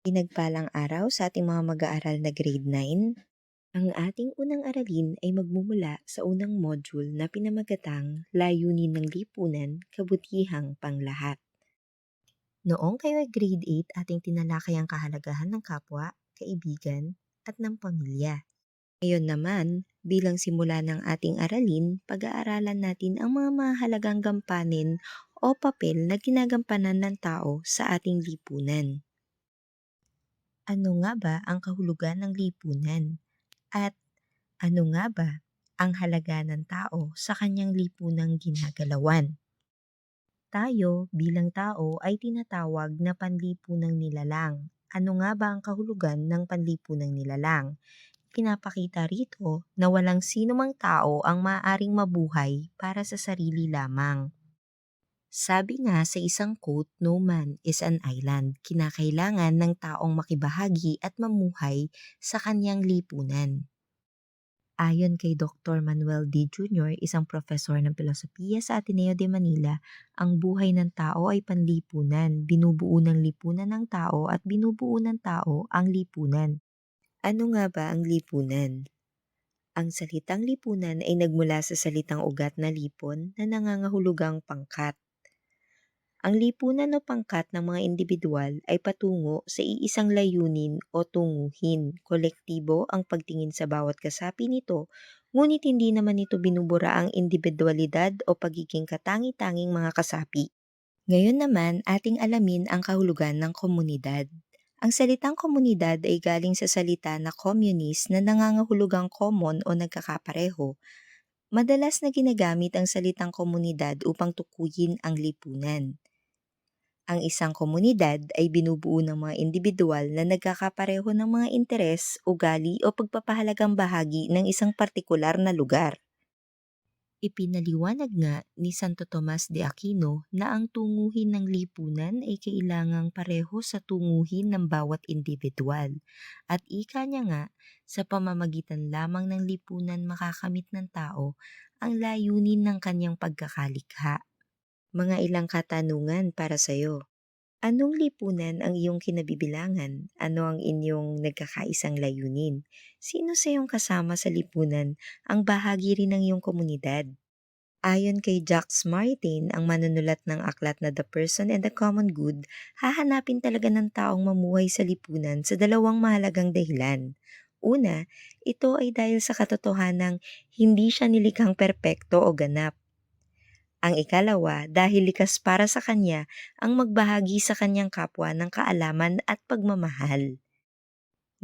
Pinagpalang araw sa ating mga mag-aaral na grade 9. Ang ating unang aralin ay magmumula sa unang module na pinamagatang Layunin ng Lipunan, Kabutihang Panglahat. Noong kayo ay grade 8, ating tinalakay ang kahalagahan ng kapwa, kaibigan, at ng pamilya. Ngayon naman, bilang simula ng ating aralin, pag-aaralan natin ang mga mahalagang gampanin o papel na ginagampanan ng tao sa ating lipunan. Ano nga ba ang kahulugan ng lipunan? At ano nga ba ang halaga ng tao sa kanyang lipunang ginagalawan? Tayo bilang tao ay tinatawag na panlipunang nilalang. Ano nga ba ang kahulugan ng panlipunang nilalang? Pinapakita rito na walang sino mang tao ang maaaring mabuhay para sa sarili lamang. Sabi nga sa isang quote, "No man is an island." Kinakailangan ng taong makibahagi at mamuhay sa kanyang lipunan. Ayon kay Dr. Manuel D. Jr., isang profesor ng filosofiya sa Ateneo de Manila, ang buhay ng tao ay panlipunan. Binubuo ng lipunan ng tao at binubuo ng tao ang lipunan. Ano nga ba ang lipunan? Ang salitang lipunan ay nagmula sa salitang ugat na lipon na nangangahulugang pangkat. Ang lipunan o pangkat ng mga individual ay patungo sa iisang layunin o tunguhin. Kolektibo ang pagtingin sa bawat kasapi nito, ngunit hindi naman ito binubura ang individualidad o pagiging katangi-tanging mga kasapi. Ngayon naman, ating alamin ang kahulugan ng komunidad. Ang salitang komunidad ay galing sa salita na communist na nangangahulugang common o nagkakapareho. Madalas na ginagamit ang salitang komunidad upang tukuyin ang lipunan. Ang isang komunidad ay binubuo ng mga individual na nagkakapareho ng mga interes, ugali o pagpapahalagang bahagi ng isang partikular na lugar. Ipinaliwanag nga ni Santo Tomas de Aquino na ang tunguhin ng lipunan ay kailangang pareho sa tunguhin ng bawat individual. At ika niya nga, sa pamamagitan lamang ng lipunan makakamit ng tao ang layunin ng kanyang pagkakalikha. Mga ilang katanungan para sa'yo. Anong lipunan ang iyong kinabibilangan? Ano ang inyong nagkakaisang layunin? Sino sa iyong kasama sa lipunan ang bahagi rin ng iyong komunidad? Ayon kay Jacques Maritain, ang manunulat ng aklat na The Person and the Common Good, hahanapin talaga ng taong mamuhay sa lipunan sa dalawang mahalagang dahilan. Una, ito ay dahil sa katotohanang hindi siya nilikhang perpekto o ganap. Ang ikalawa, dahil likas para sa kanya ang magbahagi sa kanyang kapwa ng kaalaman at pagmamahal.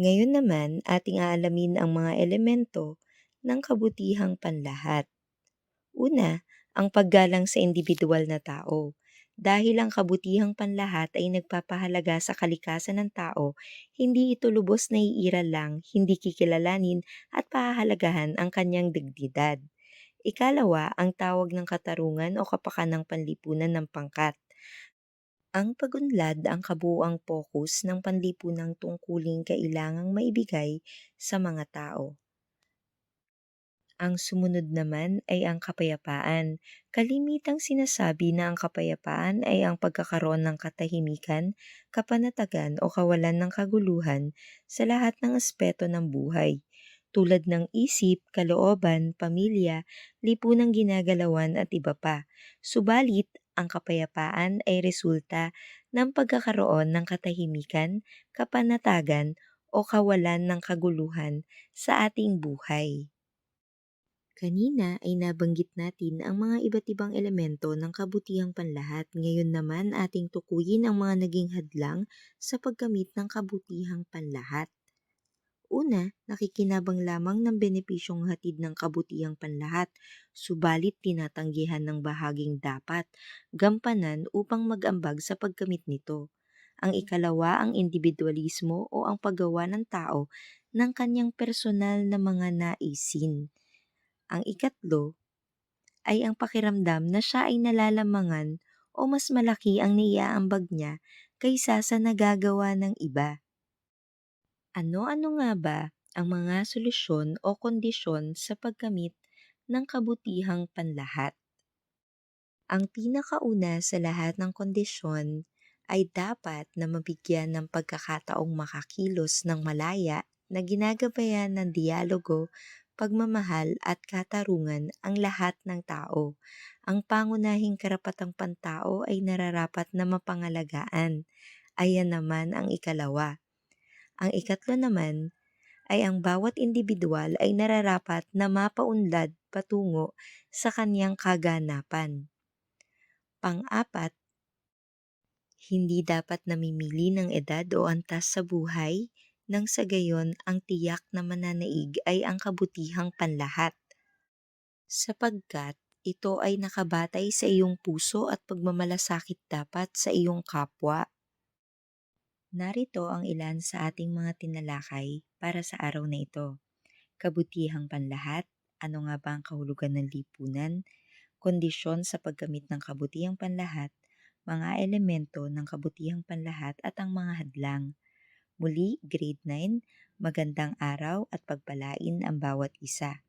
Ngayon naman, ating aalamin ang mga elemento ng kabutihang panlahat. Una, ang paggalang sa individual na tao. Dahil ang kabutihang panlahat ay nagpapahalaga sa kalikasan ng tao, hindi ito lubos na iiral lang, hindi kikilalanin at pahahalagahan ang kanyang dignidad. Ikalawa, ang tawag ng katarungan o kapakanang panlipunan ng pangkat. Ang pag-unlad ang kabuuang pokus ng panlipunang tungkuling kailangang maibigay sa mga tao. Ang sumunod naman ay ang kapayapaan. Kalimitang sinasabi na ang kapayapaan ay ang pagkakaroon ng katahimikan, kapanatagan o kawalan ng kaguluhan sa lahat ng aspeto ng buhay, tulad ng isip, kalooban, pamilya, lipunang ginagalawan at iba pa. Subalit, ang kapayapaan ay resulta ng pagkakaroon ng katahimikan, kapanatagan o kawalan ng kaguluhan sa ating buhay. Kanina ay nabanggit natin ang mga iba't ibang elemento ng kabutihang panlahat. Ngayon naman ating tukuyin ang mga naging hadlang sa pagkamit ng kabutihang panlahat. Una, nakikinabang lamang ng benepisyong hatid ng kabutihang panlahat, subalit tinatanggihan ng bahaging dapat gampanan upang mag-ambag sa pagkamit nito. Ang ikalawa, ang individualismo o ang paggawa ng tao ng kanyang personal na mga naisin. Ang ikatlo ay ang pakiramdam na siya ay nalalamangan o mas malaki ang naiaambag niya kaysa sa nagagawa ng iba. Ano-ano nga ba ang mga solusyon o kondisyon sa pagkamit ng kabutihang panlahat? Ang pinakauna sa lahat ng kondisyon ay dapat na mabigyan ng pagkakataong makakilos ng malaya na ginagabayan ng dialogo, pagmamahal at katarungan ang lahat ng tao. Ang pangunahing karapatang pantao ay nararapat na mapangalagaan. Ayan naman ang ikalawa. Ang ikatlo naman ay ang bawat individual ay nararapat na mapaunlad patungo sa kanyang kaganapan. Pang-apat, hindi dapat namimili ng edad o antas sa buhay nang sa gayon ang tiyak na mananaig ay ang kabutihang panlahat, sapagkat ito ay nakabatay sa iyong puso at pagmamalasakit dapat sa iyong kapwa. Narito ang ilan sa ating mga tinalakay para sa araw na ito. Kabutihang panlahat, ano nga ba ang kahulugan ng lipunan? Kondisyon sa paggamit ng kabutihang panlahat, mga elemento ng kabutihang panlahat at ang mga hadlang. Muli, Grade 9, magandang araw at pagpalain ang bawat isa.